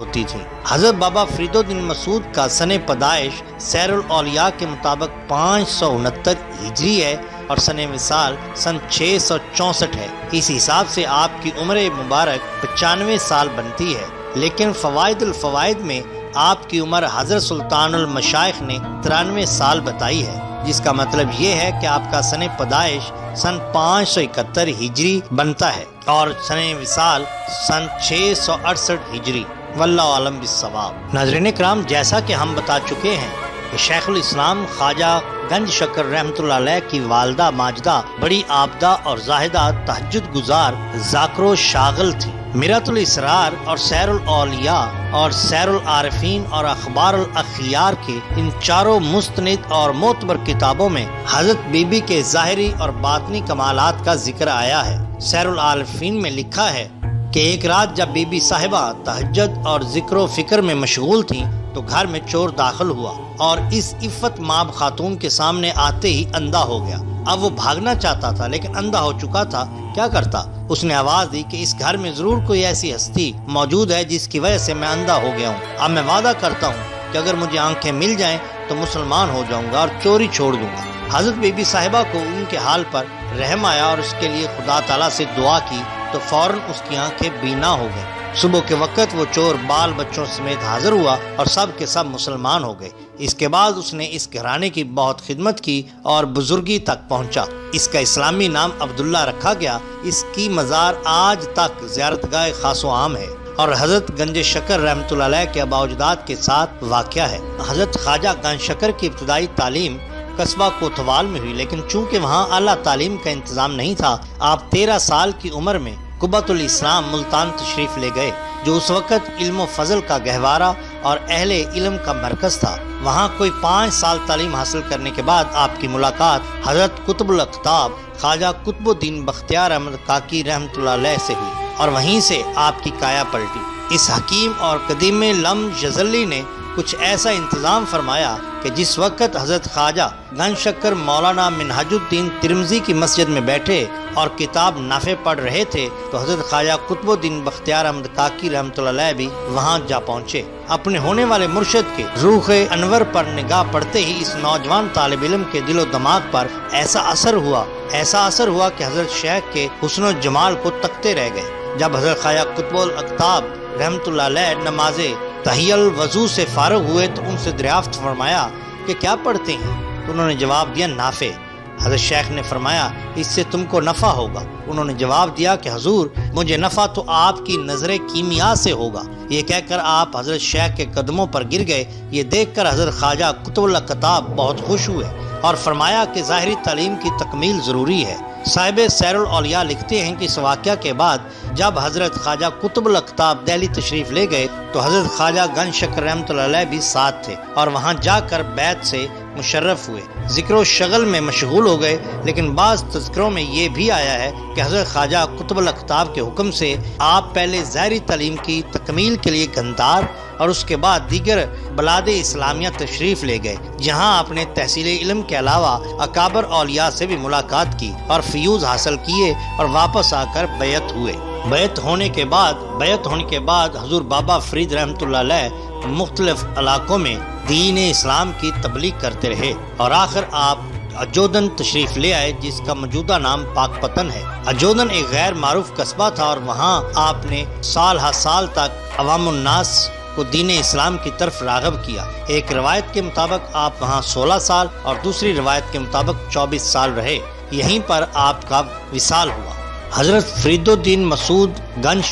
ہوتی تھی۔ حضرت بابا فریدالدین مسعود کا سن پیدائش سیر الاولیاء کے مطابق 569 ہجری ہے اور سن وصال سن 664 ہے۔ اس حساب سے آپ کی عمر مبارک 95 سال بنتی ہے، لیکن فوائد الفوائد میں آپ کی عمر حضرت سلطان المشائخ نے 93 سال بتائی ہے، جس کا مطلب یہ ہے کہ آپ کا سن پیدائش سن 571 ہجری بنتا ہے اور سن وصال سن 668 ہجری۔ واللہ عالم بالصواب۔ ناظرین کرام، جیسا کہ ہم بتا چکے ہیں کہ شیخ الاسلام خواجہ گنج شکر رحمۃ اللہ علیہ کی والدہ ماجدہ بڑی عابدہ اور زاہدہ تہجد گزار ذاکر و شاغل تھی۔ میرات الاسرار اور سیر الاولیاء اور سیر العارفین اور اخبار الاخیار کے ان چاروں مستند اور معتبر کتابوں میں حضرت بی بی کے ظاہری اور باطنی کمالات کا ذکر آیا ہے۔ سیر العارفین میں لکھا ہے کہ ایک رات جب بی بی صاحبہ تہجد اور ذکر و فکر میں مشغول تھیں تو گھر میں چور داخل ہوا اور اس عفت ماب خاتون کے سامنے آتے ہی اندھا ہو گیا۔ اب وہ بھاگنا چاہتا تھا لیکن اندھا ہو چکا تھا، کیا کرتا؟ اس نے آواز دی کہ اس گھر میں ضرور کوئی ایسی ہستی موجود ہے جس کی وجہ سے میں اندھا ہو گیا ہوں۔ اب میں وعدہ کرتا ہوں کہ اگر مجھے آنکھیں مل جائیں تو مسلمان ہو جاؤں گا اور چوری چھوڑ دوں گا۔ حضرت بی بی صاحبہ کو ان کے حال پر رحم آیا اور اس کے لیے خدا تعالیٰ سے دعا کی تو فوراً اس کی آنکھیں بینا ہو گئیں۔ صبح کے وقت وہ چور بال بچوں سمیت حاضر ہوا اور سب کے سب مسلمان ہو گئے۔ اس کے بعد اس نے اس گھرانے کی بہت خدمت کی اور بزرگی تک پہنچا۔ اس کا اسلامی نام عبداللہ رکھا گیا۔ اس کی مزار آج تک زیارت گاہ خاص و عام ہے اور حضرت گنج شکر رحمۃ اللہ علیہ کے آباء و اجداد کے ساتھ واقع ہے۔ حضرت خواجہ گنج شکر کی ابتدائی تعلیم قصبہ کوتوال میں ہوئی، لیکن چونکہ وہاں اعلیٰ تعلیم کا انتظام نہیں تھا، آپ 13 سال کی عمر میں قبۃ الاسلام ملتان تشریف لے گئے، جو اس وقت علم و فضل کا گہوارہ اور اہل علم کا مرکز تھا۔ وہاں کوئی 5 سال تعلیم حاصل کرنے کے بعد آپ کی ملاقات حضرت قطب الاقطاب خواجہ قطب الدین بختیار احمد کاکی رحمۃ اللہ علیہ سے ہوئی اور وہیں سے آپ کی کایا پلٹی۔ اس حکیم اور قدیم لم جزلی نے کچھ ایسا انتظام فرمایا کہ جس وقت حضرت خواجہ گنج شکر مولانا منہاج الدین ترمذی کی مسجد میں بیٹھے اور کتاب نافع پڑھ رہے تھے تو حضرت خواجہ قطب الدین بختیار احمد کاکی رحمۃ اللہ علیہ بھی وہاں جا پہنچے۔ اپنے ہونے والے مرشد کے روح انور پر نگاہ پڑتے ہی اس نوجوان طالب علم کے دل و دماغ پر ایسا اثر ہوا کہ حضرت شیخ کے حسن و جمال کو تکتے رہ گئے۔ جب حضرت خواجہ قطب الاقطاب رحمۃ اللہ علیہ نماز تحیہ الوضو سے فارغ ہوئے تو ان سے دریافت فرمایا کہ کیا پڑھتے ہیں؟ تو انہوں نے جواب دیا نافع۔ حضرت شیخ نے فرمایا اس سے تم کو نفع ہوگا۔ انہوں نے جواب دیا کہ حضور مجھے نفع تو آپ کی نظر کیمیا سے ہوگا۔ یہ کہہ کر آپ حضرت شیخ کے قدموں پر گر گئے۔ یہ دیکھ کر حضرت خواجہ قطب الاقطاب بہت خوش ہوئے اور فرمایا کہ ظاہری تعلیم کی تکمیل ضروری ہے۔ صاحب سیر الاولیاء لکھتے ہیں کہ اس واقعہ کے بعد جب حضرت خواجہ قطب الاقطاب دہلی تشریف لے گئے تو حضرت خواجہ گنج شکر رحمۃ اللہ علیہ بھی ساتھ تھے اور وہاں جا کر بیعت سے مشرف ہوئے۔ ذکر و شغل میں مشغول ہو گئے، لیکن بعض تذکروں میں یہ بھی آیا ہے کہ حضرت خواجہ قطب الاقطاب کے حکم سے آپ پہلے ظاہری تعلیم کی تکمیل کے لیے گندار اور اس کے بعد دیگر بلاد اسلامیہ تشریف لے گئے، جہاں آپ نے تحصیل علم کے علاوہ اکابر اولیاء سے بھی ملاقات کی اور فیوز حاصل کیے اور واپس آ کر بیعت ہوئے۔ بیعت ہونے کے بعد حضور بابا فرید رحمۃ اللہ علیہ مختلف علاقوں میں دین اسلام کی تبلیغ کرتے رہے اور آخر آپ اجودن تشریف لے آئے، جس کا موجودہ نام پاک پتن ہے۔ اجودن ایک غیر معروف قصبہ تھا اور وہاں آپ نے سال ہر سال تک عوام الناس کو دین اسلام کی طرف راغب کیا۔ ایک روایت کے مطابق آپ وہاں 16 سال اور دوسری روایت کے مطابق 24 سال رہے۔ یہیں پر آپ کا وصال ہوا۔ حضرت فرید الدین مسعود گنج